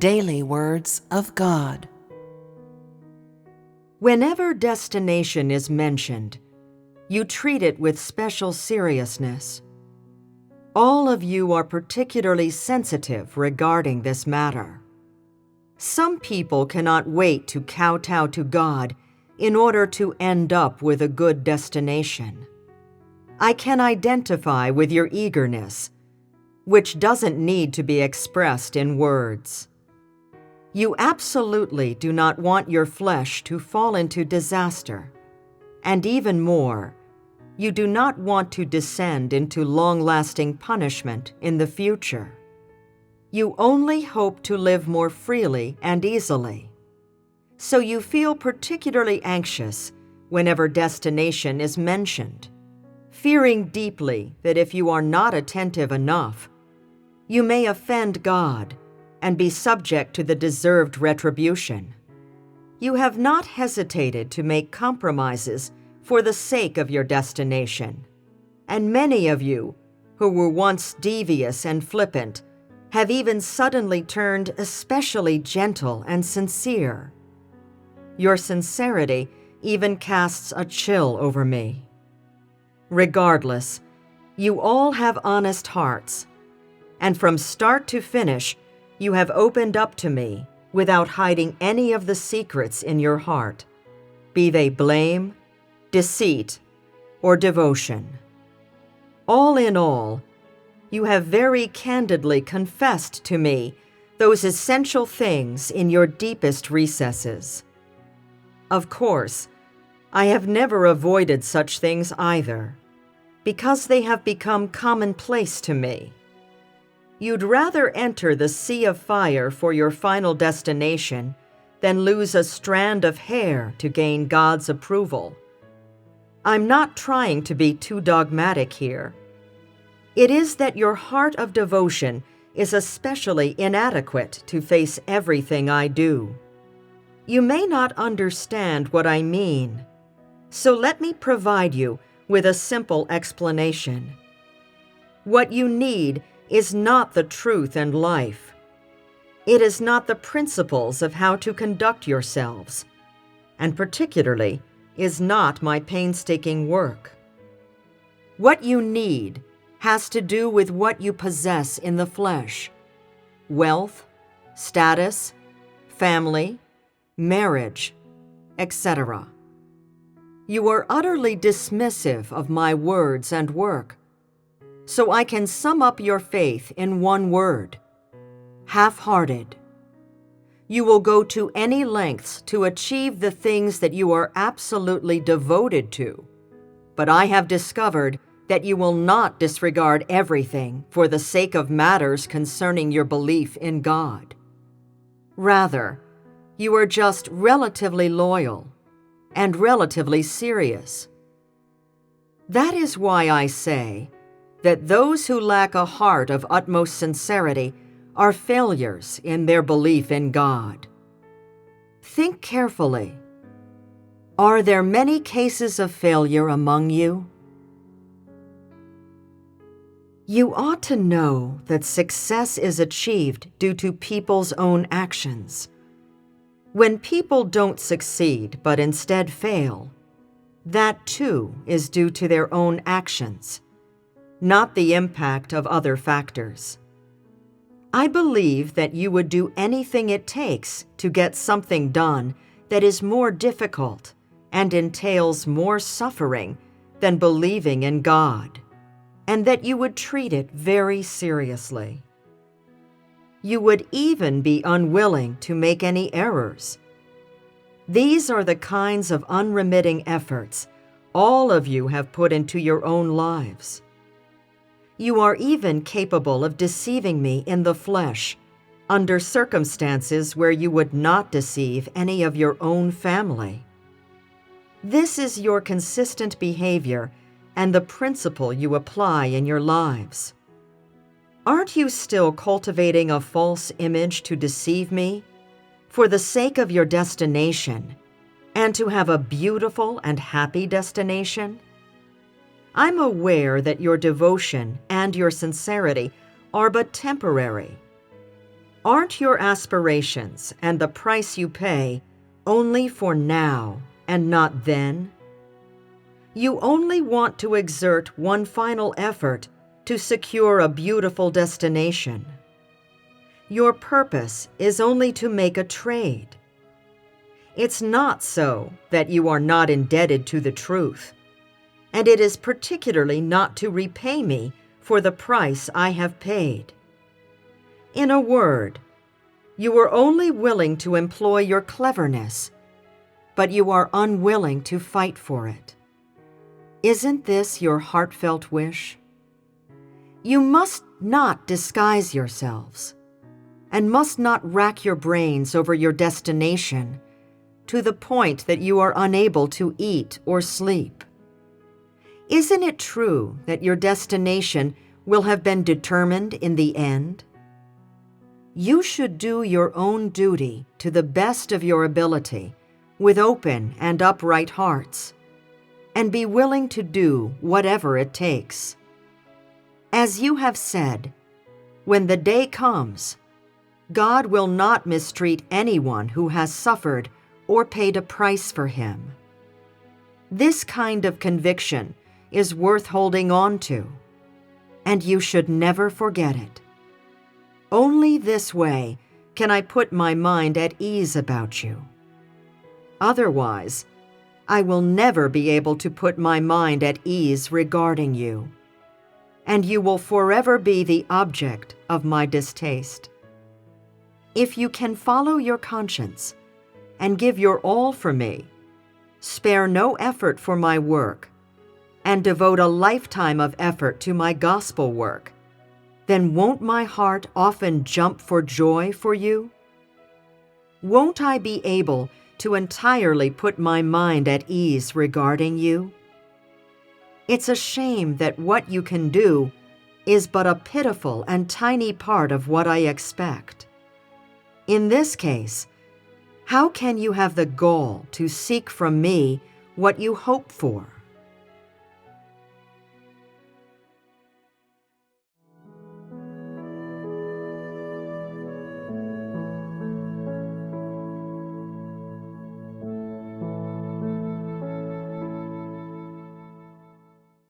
Daily Words of God. Whenever destination is mentioned, you treat it with special seriousness. All of you are particularly sensitive regarding this matter. Some people cannot wait to kowtow to God in order to end up with a good destination. I can identify with your eagerness, which doesn't need to be expressed in words. You absolutely do not want your flesh to fall into disaster, and even more, you do not want to descend into long-lasting punishment in the future. You only hope to live more freely and easily. So you feel particularly anxious whenever destination is mentioned, fearing deeply that if you are not attentive enough, you may offend God and be subject to the deserved retribution. You have not hesitated to make compromises for the sake of your destination, and many of you, who were once devious and flippant, have even suddenly turned especially gentle and sincere. Your sincerity even casts a chill over me. Regardless, you all have honest hearts, and from start to finish, you have opened up to me without hiding any of the secrets in your heart, be they blame, deceit, or devotion. All in all, you have very candidly confessed to me those essential things in your deepest recesses. Of course, I have never avoided such things either, because they have become commonplace to me. You'd rather enter the sea of fire for your final destination than lose a strand of hair to gain God's approval. I'm not trying to be too dogmatic here. It is that your heart of devotion is especially inadequate to face everything I do. You may not understand what I mean, so let me provide you with a simple explanation. What you need is not the truth and life. It is not the principles of how to conduct yourselves, and particularly is not my painstaking work. What you need has to do with what you possess in the flesh: wealth, status, family, marriage, etc. You are utterly dismissive of my words and work, so I can sum up your faith in one word: half-hearted. You will go to any lengths to achieve the things that you are absolutely devoted to, but I have discovered that you will not disregard everything for the sake of matters concerning your belief in God. Rather, you are just relatively loyal and relatively serious. That is why I say that those who lack a heart of utmost sincerity are failures in their belief in God. Think carefully. Are there many cases of failure among you? You ought to know that success is achieved due to people's own actions. When people don't succeed but instead fail, that too is due to their own actions, not the impact of other factors. I believe that you would do anything it takes to get something done that is more difficult and entails more suffering than believing in God, and that you would treat it very seriously. You would even be unwilling to make any errors. These are the kinds of unremitting efforts all of you have put into your own lives. You are even capable of deceiving me in the flesh, under circumstances where you would not deceive any of your own family. This is your consistent behavior and the principle you apply in your lives. Aren't you still cultivating a false image to deceive me for the sake of your destination and to have a beautiful and happy destination? I'm aware that your devotion and your sincerity are but temporary. Aren't your aspirations and the price you pay only for now and not then? You only want to exert one final effort to secure a beautiful destination. Your purpose is only to make a trade. It's not so that you are not indebted to the truth, and it is particularly not to repay me for the price I have paid. In a word, you are only willing to employ your cleverness, but you are unwilling to fight for it. Isn't this your heartfelt wish? You must not disguise yourselves, and must not rack your brains over your destination to the point that you are unable to eat or sleep. Isn't it true that your destination will have been determined in the end? You should do your own duty to the best of your ability, with open and upright hearts, and be willing to do whatever it takes. As you have said, when the day comes, God will not mistreat anyone who has suffered or paid a price for him. This kind of conviction is worth holding on to, and you should never forget it. Only this way can I put my mind at ease about you. Otherwise, I will never be able to put my mind at ease regarding you, and you will forever be the object of my distaste. If you can follow your conscience and give your all for me, spare no effort for my work, and devote a lifetime of effort to my gospel work, then won't my heart often jump for joy for you? Won't I be able to entirely put my mind at ease regarding you? It's a shame that what you can do is but a pitiful and tiny part of what I expect. In this case, how can you have the gall to seek from me what you hope for?